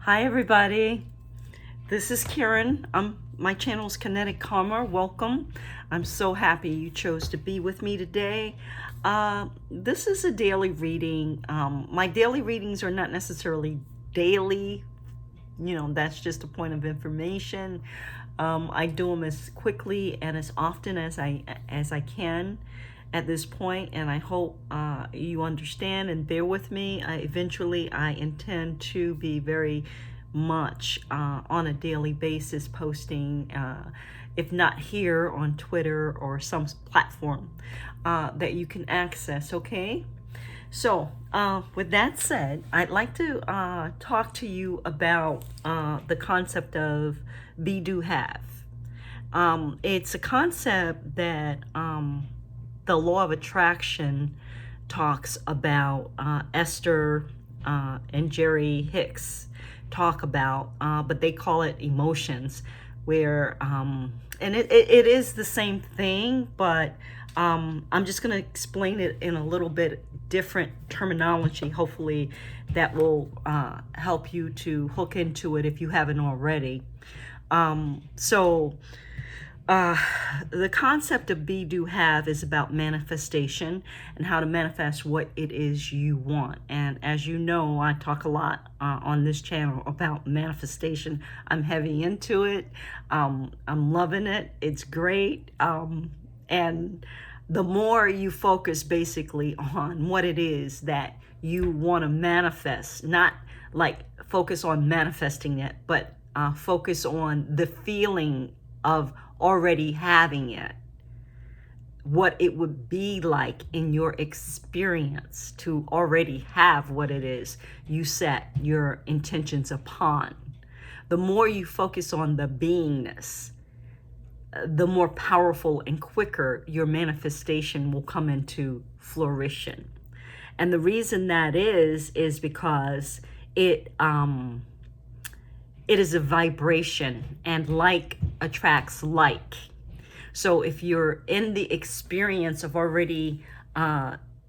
Hi everybody, this is Karen. My channel is Kenetickarma. Welcome. I'm so happy you chose to be with me today. This is a daily reading. My daily readings are not necessarily daily, that's just a point of information. I do them as quickly and as often as I can at this point, and I hope you understand and bear with me. Eventually I intend to be very much on a daily basis posting, if not here, on Twitter or some platform that you can access. Okay, so with that said, I'd like to talk to you about the concept of be, do, have. It's a concept that the law of attraction talks about. Esther and Jerry Hicks talk about, but they call it emotions, where and it is the same thing, but I'm just going to explain it in a little bit different terminology. Hopefully that will help you to hook into it if you haven't already. The concept of be, do, have is about manifestation and how to manifest what it is you want. And as you know, I talk a lot on this channel about manifestation. I'm heavy into it. I'm loving it. It's great. And the more you focus basically on what it is that you want to manifest, not like focus on manifesting it, but focus on the feeling of already having it, what it would be like in your experience to already have what it is you set your intentions upon. The more you focus on the beingness, the more powerful and quicker your manifestation will come into fruition. And the reason that is because it is a vibration, and like attracts like. So if you're in the experience of already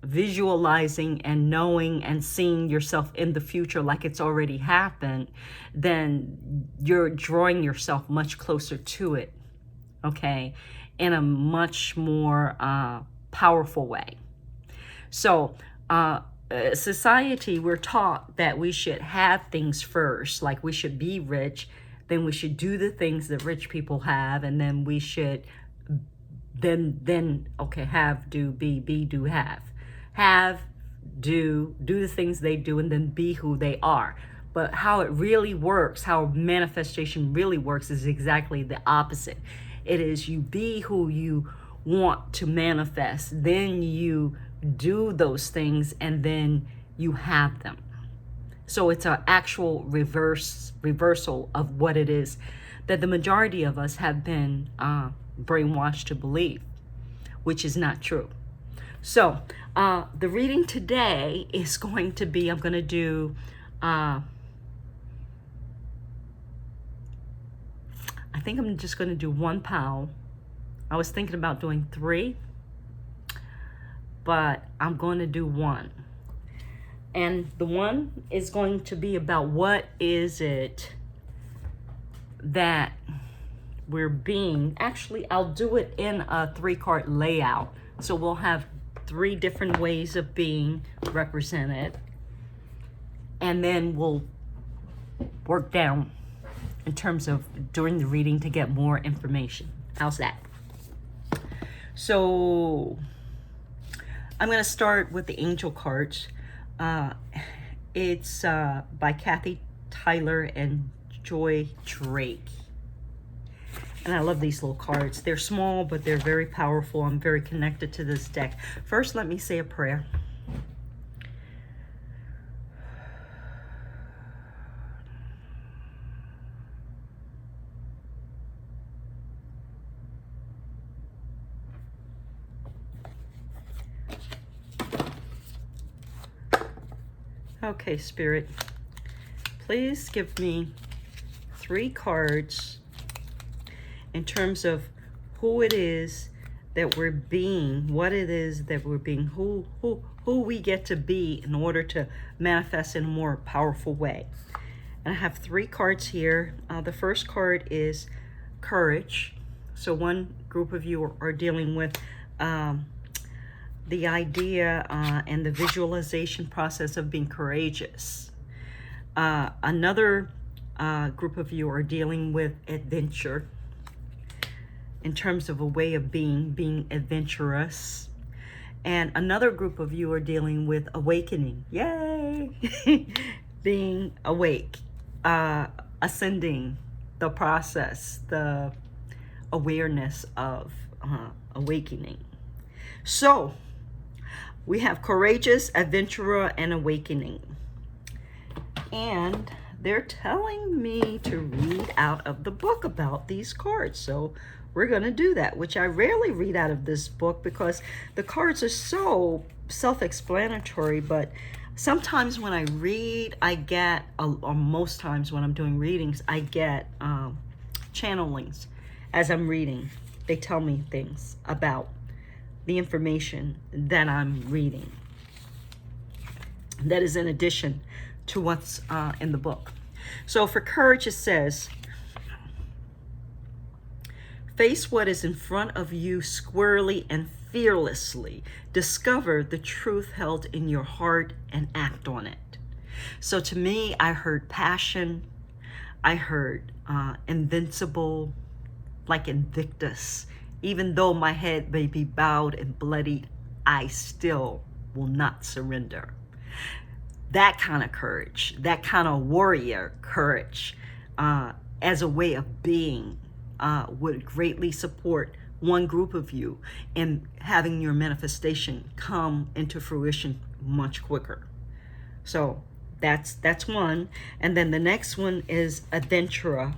visualizing and knowing and seeing yourself in the future like it's already happened, then you're drawing yourself much closer to it, okay, in a much more powerful way. So society, we're taught that we should have things first, like we should be rich, then we should do the things that rich people have, and then we should okay, have, do, be, do, have, do the things they do, and then be who they are. But how it really works, how manifestation really works, is exactly the opposite. It is you be who you want to manifest, then you do those things, and then you have them. So it's an actual reversal of what it is that the majority of us have been brainwashed to believe, which is not true. So the reading today is going to be, I'm going to do I think I'm just going to do one pile. I was thinking about doing 3, but I'm going to do 1. And the 1 is going to be about what is it that we're being. Actually, I'll do it in a 3-card layout. So we'll have 3 different ways of being represented. And then we'll work down in terms of during the reading to get more information. How's that? So I'm going to start with the angel cards. It's by Kathy Tyler and Joy Drake. And I love these little cards. They're small, but they're very powerful. I'm very connected to this deck. First, let me say a prayer. Okay, Spirit, please give me 3 cards in terms of who it is that we're being, what it is that we're being, who we get to be in order to manifest in a more powerful way. And I have 3 cards here. The first card is courage. So one group of you are dealing with the idea and the visualization process of being courageous. Another group of you are dealing with adventure in terms of a way of being adventurous. And another group of you are dealing with awakening. Yay! Being awake, ascending the process, the awareness of awakening. So we have courageous, adventurer, and awakening. And they're telling me to read out of the book about these cards. So we're going to do that, which I rarely read out of this book because the cards are so self-explanatory. But sometimes when I read, I get, or most times when I'm doing readings, I get channelings as I'm reading. They tell me things about the information that I'm reading. That is in addition to what's in the book. So for courage, it says, face what is in front of you squarely and fearlessly. Discover the truth held in your heart and act on it. So to me, I heard passion. I heard invincible, like Invictus. Even though my head may be bowed and bloodied, I still will not surrender. That kind of courage, that kind of warrior courage as a way of being would greatly support one group of you in having your manifestation come into fruition much quicker. So that's one. And then the next one is adventurer.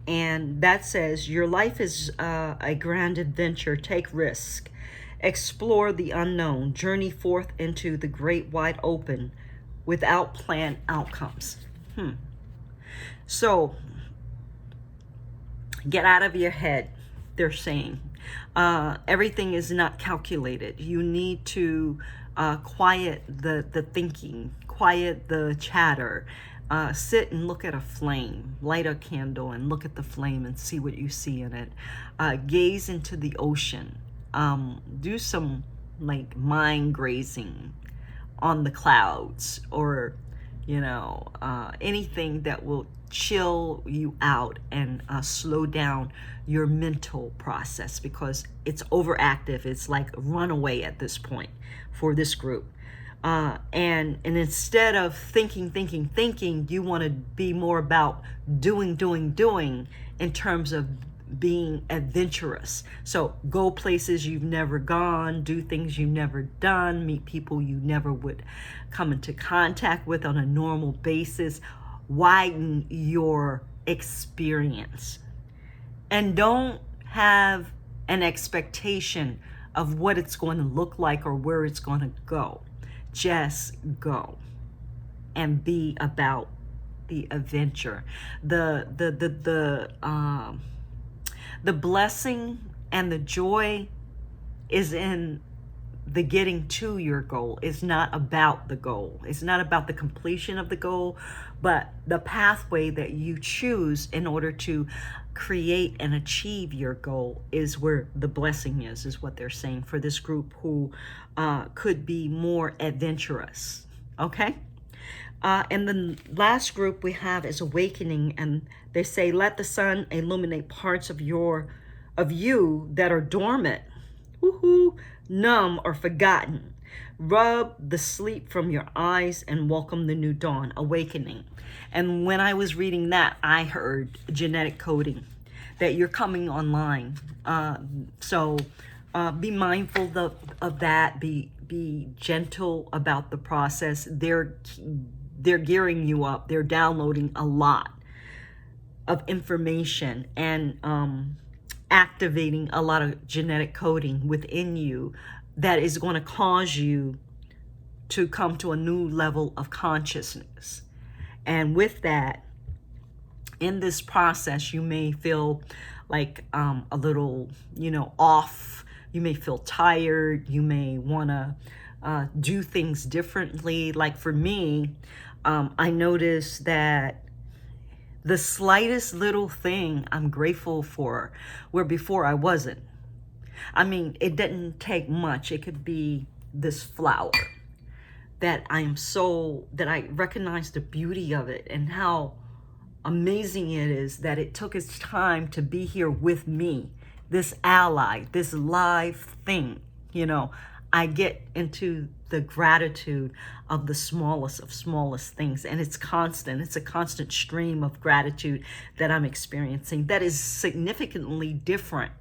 And that says, your life is a grand adventure. Take risk. Explore the unknown. Journey forth into the great wide open without planned outcomes. So, get out of your head, they're saying. Everything is not calculated. You need to quiet the thinking, quiet the chatter. Sit and look at a flame, light a candle and look at the flame and see what you see in it. Gaze into the ocean. Do some like mind grazing on the clouds, or anything that will chill you out and slow down your mental process, because it's overactive. It's like runaway at this point for this group. And instead of thinking, you want to be more about doing in terms of being adventurous. So go places you've never gone, do things you've never done, meet people you never would come into contact with on a normal basis. Widen your experience. And don't have an expectation of what it's going to look like or where it's going to go. Just go and be about the adventure. The blessing and the joy is in the getting to your goal. It's not about the goal. It's not about the completion of the goal, but the pathway that you choose in order to create and achieve your goal is where the blessing is what they're saying for this group who could be more adventurous. Okay? And the last group we have is awakening, and they say, let the sun illuminate parts of you that are dormant, numb or forgotten. Rub the sleep from your eyes and welcome the new dawn, awakening. And when I was reading that, I heard genetic coding, that you're coming online. So be mindful of that. Be gentle about the process. They're gearing you up. They're downloading a lot of information and activating a lot of genetic coding within you that is going to cause you to come to a new level of consciousness. And with that, in this process, you may feel like a little, off. You may feel tired. You may want to do things differently. Like for me, I noticed that the slightest little thing I'm grateful for, where before I wasn't. I mean, it didn't take much. It could be this flower that that I recognize the beauty of it and how amazing it is that it took its time to be here with me, this ally, this live thing. I get into the gratitude of the smallest of smallest things, and it's constant. It's a constant stream of gratitude that I'm experiencing that is significantly different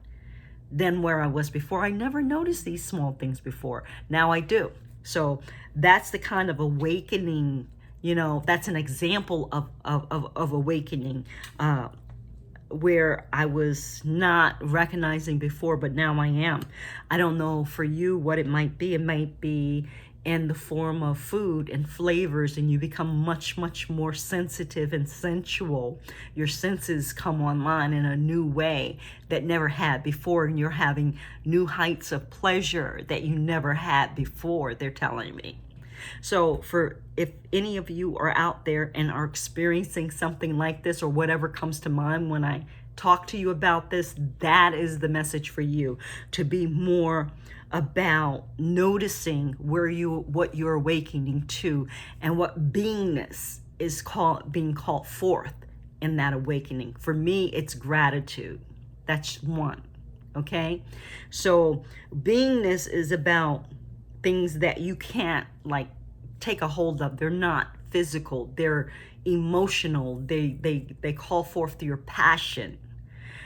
than where I was before. I never noticed these small things before. Now I do. So that's the kind of awakening, that's an example of awakening, where I was not recognizing before, but now I am. I don't know for you what it might be. It might be in the form of food and flavors, and you become much, much more sensitive and sensual. Your senses come online in a new way that never had before, and you're having new heights of pleasure that you never had before, they're telling me. So if any of you are out there and are experiencing something like this, or whatever comes to mind when I talk to you about this, that is the message for you, to be more about noticing what you're awakening to, and what beingness is being called forth in that awakening. For me, it's gratitude. That's one. Okay? So beingness is about things that you can't take a hold of. They're not physical, they're emotional. They call forth your passion.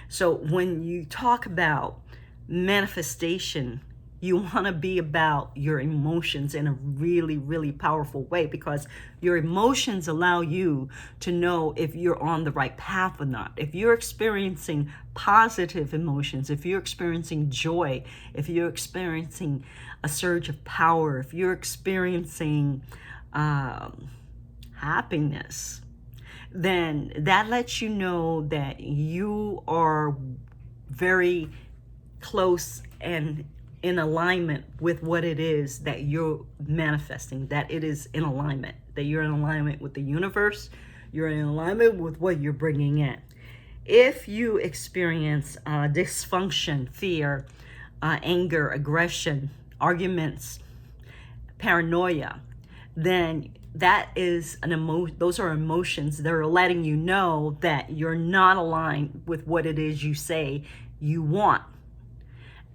So when you talk about manifestation, you want to be about your emotions in a really, really powerful way, because your emotions allow you to know if you're on the right path or not. If you're experiencing positive emotions, if you're experiencing joy, if you're experiencing a surge of power, if you're experiencing happiness, then that lets you know that you are very close and in alignment with what it is that you're manifesting, that it is in alignment, that you're in alignment with the universe, you're in alignment with what you're bringing in. If you experience dysfunction, fear, anger, aggression, arguments, paranoia, then that is those are emotions that are letting you know that you're not aligned with what it is you say you want.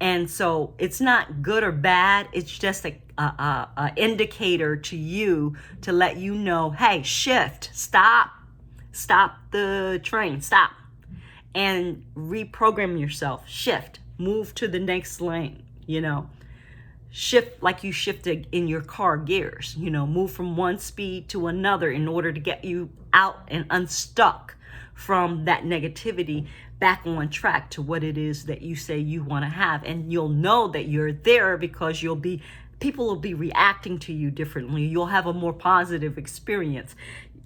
And so it's not good or bad. It's just a indicator to you to let you know, hey, shift, stop the train, stop, and reprogram yourself. Shift, move to the next lane, shift like you shifted in your car gears, move from one speed to another in order to get you out and unstuck from that negativity, back on track to what it is that you say you want to have. And you'll know that you're there because people will be reacting to you differently. You'll have a more positive experience.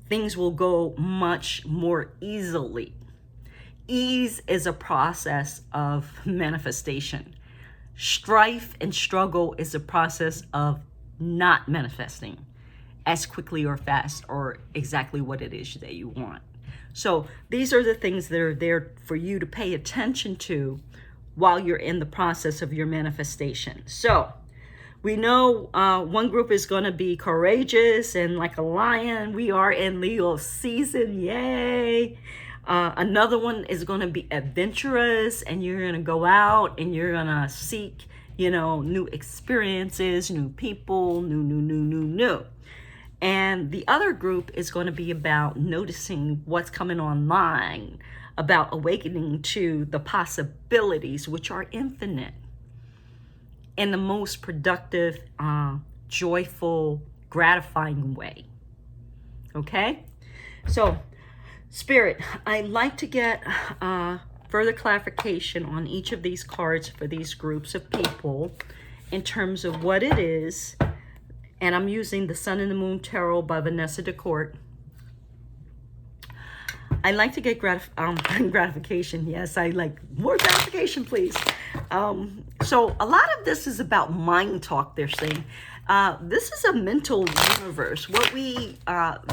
Things will go much more easily. Ease is a process of manifestation. Strife and struggle is a process of not manifesting as quickly or fast or exactly what it is that you want. So these are the things that are there for you to pay attention to while you're in the process of your manifestation. So we know one group is going to be courageous and like a lion. We are in Leo season. Yay. Another one is going to be adventurous, and you're going to go out and you're going to seek, new experiences, new people, new. And the other group is going to be about noticing what's coming online, about awakening to the possibilities, which are infinite, in the most productive, joyful, gratifying way. Okay? So, Spirit, I'd like to get further clarification on each of these cards for these groups of people in terms of what it is. And I'm using the Sun and the Moon Tarot by Vanessa DeCourt. I like to get gratification. Yes, I like more gratification, please. So a lot of this is about mind talk, they're saying. This is a mental universe. What we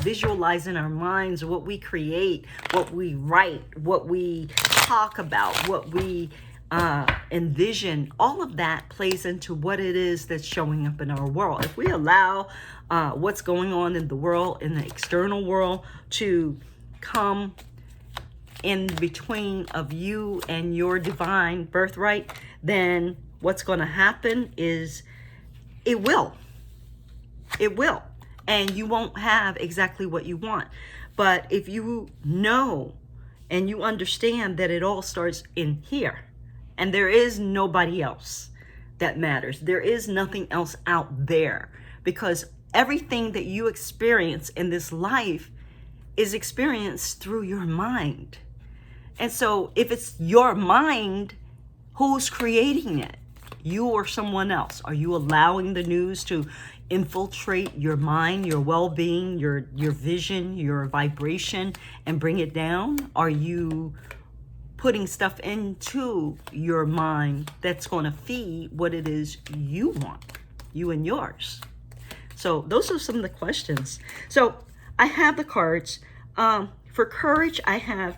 visualize in our minds, what we create, what we write, what we talk about, what we envision, all of that plays into what it is that's showing up in our world. If we allow what's going on in the world, in the external world, to come in between of you and your divine birthright, then what's going to happen is it will. And you won't have exactly what you want. But if you know and you understand that it all starts in here, and there is nobody else that matters, there is nothing else out there, because everything that you experience in this life is experienced through your mind. And so if it's your mind, who's creating it? You or someone else? Are you allowing the news to infiltrate your mind, your well-being, your vision, your vibration, and bring it down? Are you putting stuff into your mind that's going to feed what it is you want, you and yours? So those are some of the questions. So I have the cards. For courage, I have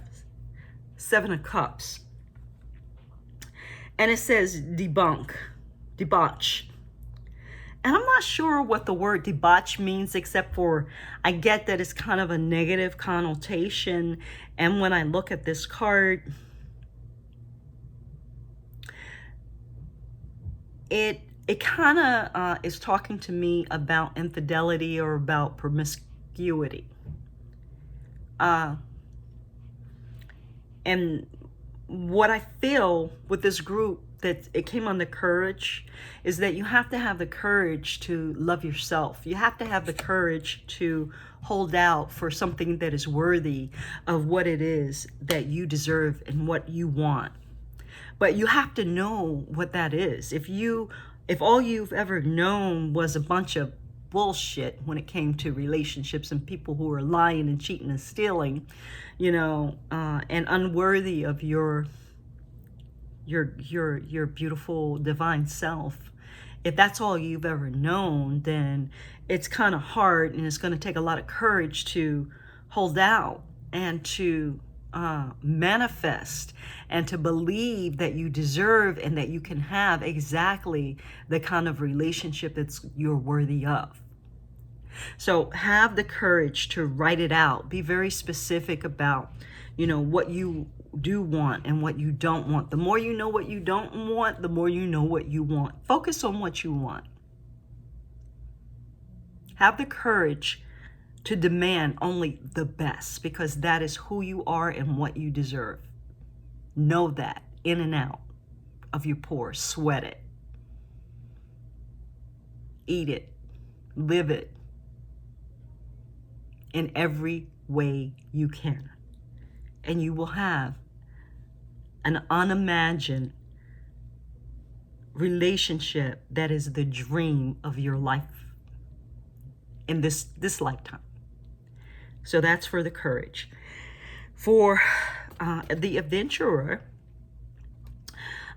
7 of Cups. And it says debauch. And I'm not sure what the word debauch means, except for I get that it's kind of a negative connotation. And when I look at this card, it kind of is talking to me about infidelity or about promiscuity. And what I feel with this group, that it came on the courage, is that you have to have the courage to love yourself. You have to have the courage to hold out for something that is worthy of what it is that you deserve and what you want. But you have to know what that is. If all you've ever known was a bunch of bullshit when it came to relationships and people who are lying and cheating and stealing, and unworthy of your beautiful divine self, if that's all you've ever known, then it's kind of hard, and it's going to take a lot of courage to hold out and to manifest and to believe that you deserve and that you can have exactly the kind of relationship that you're worthy of. So have the courage to write it out. Be very specific about, what you do want and what you don't want. The more you know what you don't want, the more you know what you want. Focus on what you want. Have the courage to demand only the best, because that is who you are and what you deserve. Know that in and out of your pores. Sweat it. Eat it. Live it in every way you can. And you will have an unimagined relationship that is the dream of your life in this lifetime. So that's for the courage. For the adventurer,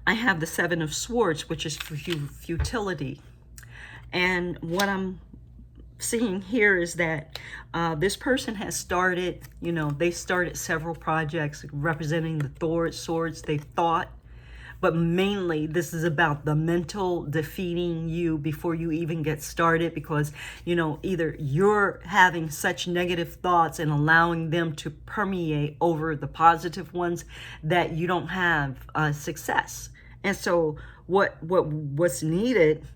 I have the 7 of Swords, which is for futility. And what I'm seeing here is that this person has started, they started several projects representing the swords they thought, but mainly this is about the mental defeating you before you even get started, because, either you're having such negative thoughts and allowing them to permeate over the positive ones that you don't have success. And so what's needed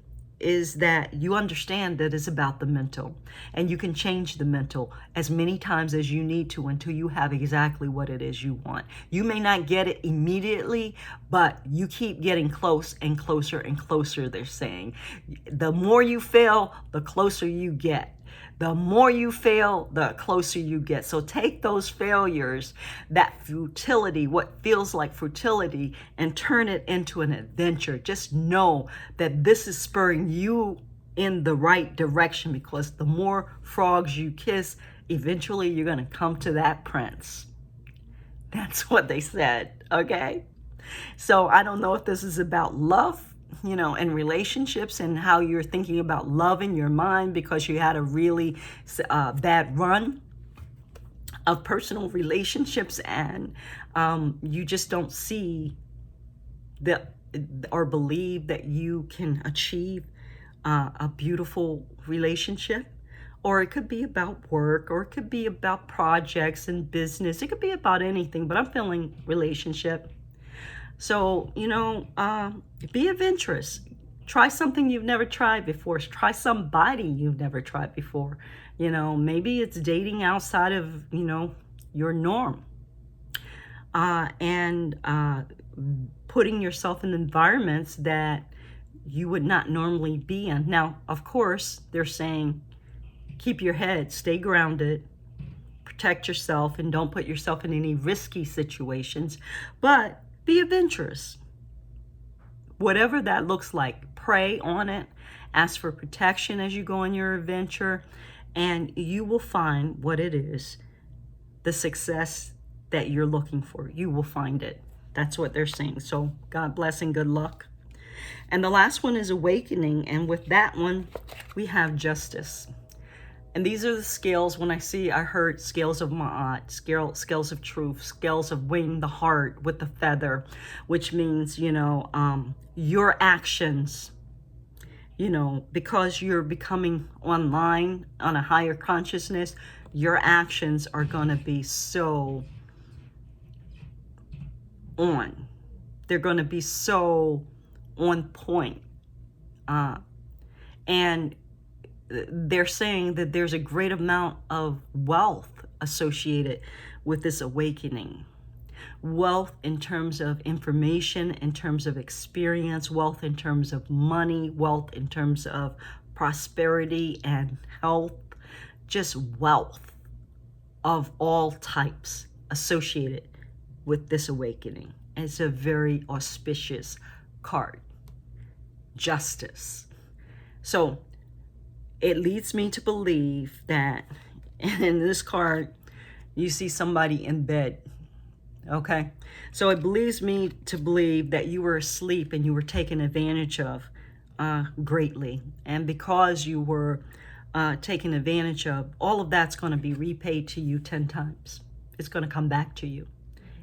is that you understand that it's about the mental, and you can change the mental as many times as you need to until you have exactly what it is you want. You may not get it immediately, but you keep getting close and closer and closer, they're saying. The more you fail, the closer you get. The more you fail, the closer you get. So take those failures, that futility, what feels like futility, and turn it into an adventure. Just know that this is spurring you in the right direction, because the more frogs you kiss, eventually you're going to come to that prince. That's what they said, okay? So I don't know if this is about love in relationships, and how you're thinking about love in your mind because you had a really bad run of personal relationships, and you just don't see that or believe that you can achieve a beautiful relationship. Or it could be about work, or it could be about projects and business. It could be about anything, but I'm feeling relationship. So, be adventurous. Try something you've never tried before. Try somebody you've never tried before. Maybe it's dating outside of, your norm. And putting yourself in environments that you would not normally be in. Now, of course, they're saying, keep your head, stay grounded, protect yourself, and don't put yourself in any risky situations, but be adventurous. Whatever that looks like, pray on it, ask for protection as you go on your adventure, and you will find what it is, the success that you're looking for. You will find it. That's what they're saying. So God bless and good luck. And the last one is awakening, and with that one, we have justice. And these are the scales. When I heard scales of Ma'at, scales of truth, scales of weighing the heart with the feather, which means, your actions, because you're becoming online on a higher consciousness, your actions are going to be so on. They're going to be so on point. And they're saying that there's a great amount of wealth associated with this awakening. Wealth in terms of information, in terms of experience, wealth in terms of money, wealth in terms of prosperity and health, just wealth of all types associated with this awakening. And it's a very auspicious card. Justice. So it leads me to believe that in this card, you see somebody in bed. Okay? So it leads me to believe that you were asleep and you were taken advantage of greatly. And because you were taken advantage of, all of that's going to be repaid to you 10 times. It's going to come back to you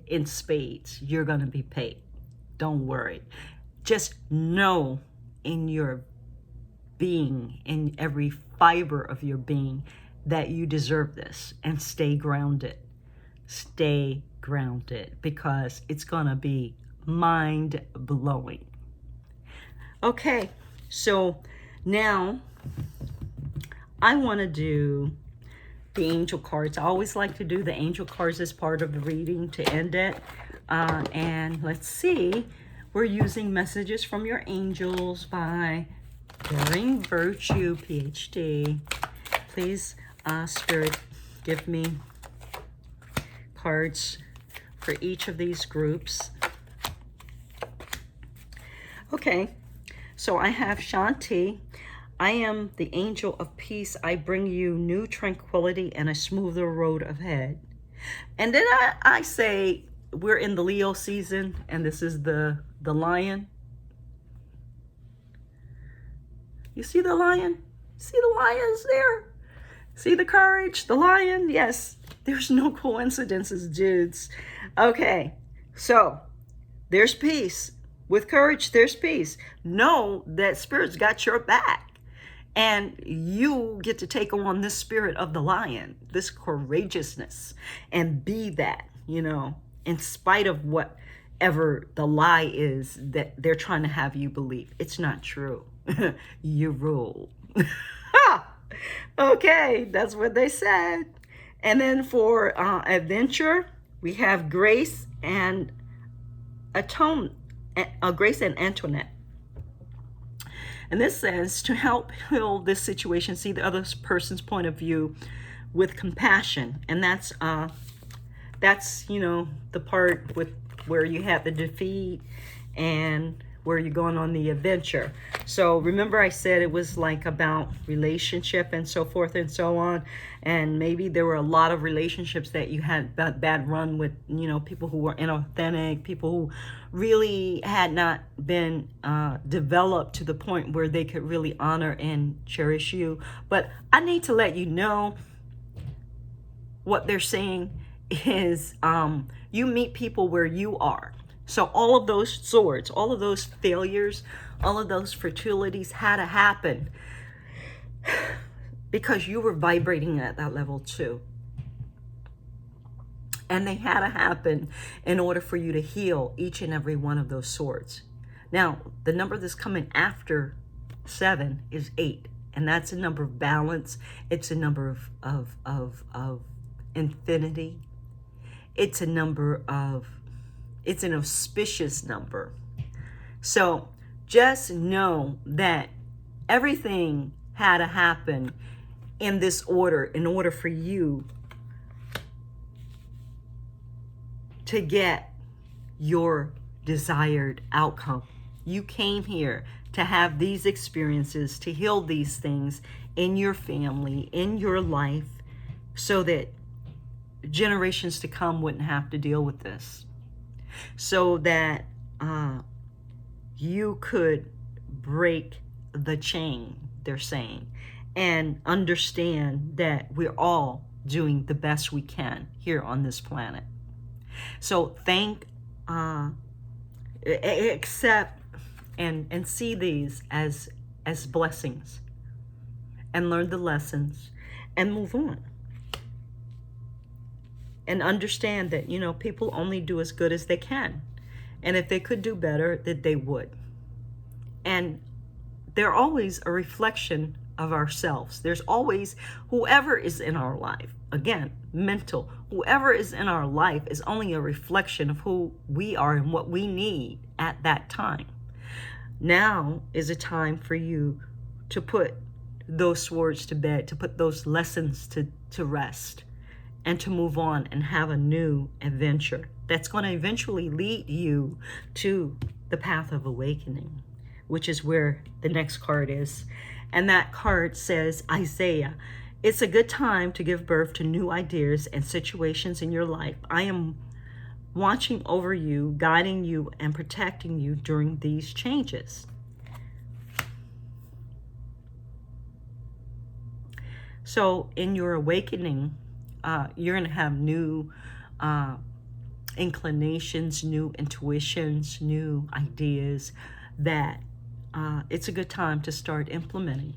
in spades. You're going to be paid. Don't worry. Just know in your being, in every fiber of your being, that you deserve this, and stay grounded. Stay grounded, because it's gonna be mind-blowing. Okay, so now I want to do the angel cards. I always like to do the angel cards as part of the reading to end it. And let's see, we're using Messages from Your Angels by Daring Virtue, PhD. Please, Spirit, give me cards for each of these groups. Okay, so I have Shanti. I am the angel of peace. I bring you new tranquility and a smoother road ahead. And then I say, we're in the Leo season, and this is the lion. You see the lion? See the lions there? See the courage? The lion? Yes. There's no coincidences, dudes. Okay. So, there's peace. With courage, there's peace. Know that Spirit's got your back. And you get to take on this spirit of the lion, this courageousness, and be that, in spite of whatever the lie is that they're trying to have you believe. It's not true. You rule. Okay, that's what they said. And then for adventure, we have Grace and Grace and Antoinette. And this says, to help heal this situation, see the other person's point of view with compassion. And that's the part with where you have the defeat and where you're going on the adventure. So remember I said it was like about relationship and so forth and so on. And maybe there were a lot of relationships that you had bad run with, you know, people who were inauthentic, people who really had not been developed to the point where they could really honor and cherish you. But I need to let you know what they're saying is you meet people where you are. So all of those swords, all of those failures, all of those fertilities had to happen because you were vibrating at that level too. And they had to happen in order for you to heal each and every one of those swords. Now, the number that's coming after 7 is 8. And that's a number of balance. It's a number of infinity. It's a number of, it's an auspicious number. So just know that everything had to happen in this order in order for you to get your desired outcome. You came here to have these experiences, to heal these things in your family, in your life, so that generations to come wouldn't have to deal with this. So that you could break the chain, they're saying, and understand that we're all doing the best we can here on this planet. So accept and see these as blessings, and learn the lessons and move on. And understand that, you know, people only do as good as they can. And if they could do better, that they would. And they're always a reflection of ourselves. There's always whoever is in our life. Again, mental. Whoever is in our life is only a reflection of who we are and what we need at that time. Now is a time for you to put those swords to bed, to put those lessons to rest, and to move on and have a new adventure that's going to eventually lead you to the path of awakening, which is where the next card is. And that card says, Isaiah, it's a good time to give birth to new ideas and situations in your life. I am watching over you, guiding you, and protecting you during these changes. So in your awakening, you're going to have new inclinations, new intuitions, new ideas that it's a good time to start implementing.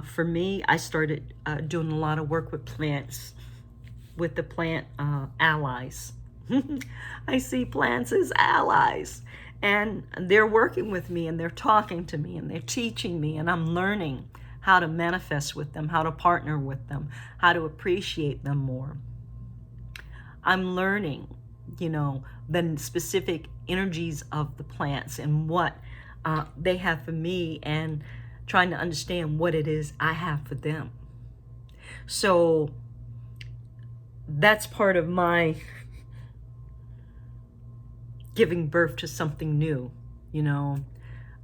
For me, I started doing a lot of work with plants, with the plant allies. I see plants as allies, and they're working with me, and they're talking to me, and they're teaching me, and I'm learning how to manifest with them, how to partner with them, how to appreciate them more. I'm learning, you know, the specific energies of the plants and what they have for me, and trying to understand what it is I have for them. So that's part of my giving birth to something new, you know.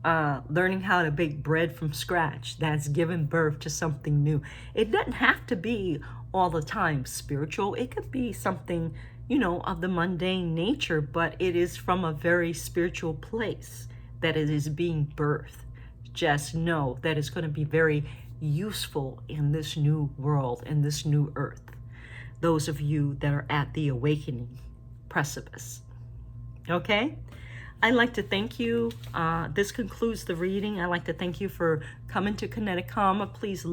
Learning how to bake bread from scratch, that's giving birth to something new. It doesn't have to be all the time spiritual. It could be something, you know, of the mundane nature, but it is from a very spiritual place that it is being birthed. Just know that it's going to be very useful in this new world, in this new earth. Those of you that are at the awakening precipice. Okay? I'd like to thank you. This concludes the reading. I'd like to thank you for coming to Kinetic Karma. Please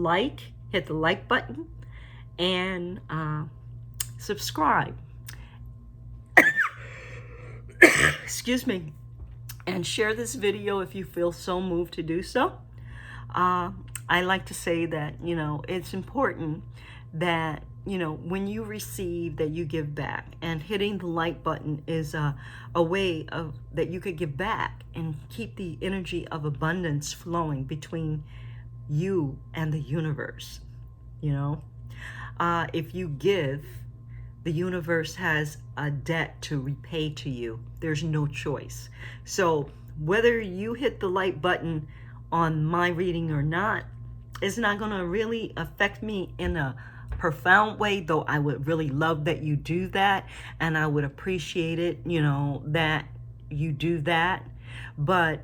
hit the like button, and subscribe. Excuse me. And share this video if you feel so moved to do so. I like to say that, you know, it's important that, you know, when you receive, that you give back. And hitting the like button is a way of that you could give back and keep the energy of abundance flowing between you and the universe. You know, if you give, the universe has a debt to repay to you. There's no choice. So whether you hit the like button on my reading or not is not going to really affect me in a profound way, though I would really love that you do that, and I would appreciate it, that you do that. But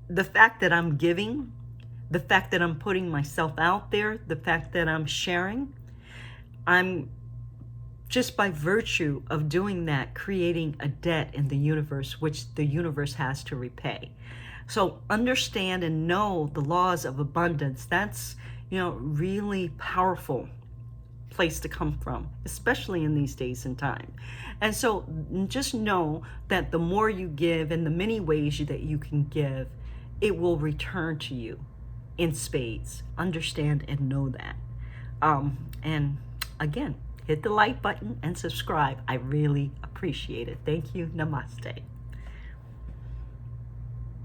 the fact that I'm giving, the fact that I'm putting myself out there, the fact that I'm sharing, I'm just by virtue of doing that, creating a debt in the universe, which the universe has to repay. So understand and know the laws of abundance. That's, really powerful place to come from, especially in these days and time. And so just know that the more you give and the many ways that you can give, it will return to you in spades. Understand and know that. And again, hit the like button and subscribe. I really appreciate it. Thank you. Namaste.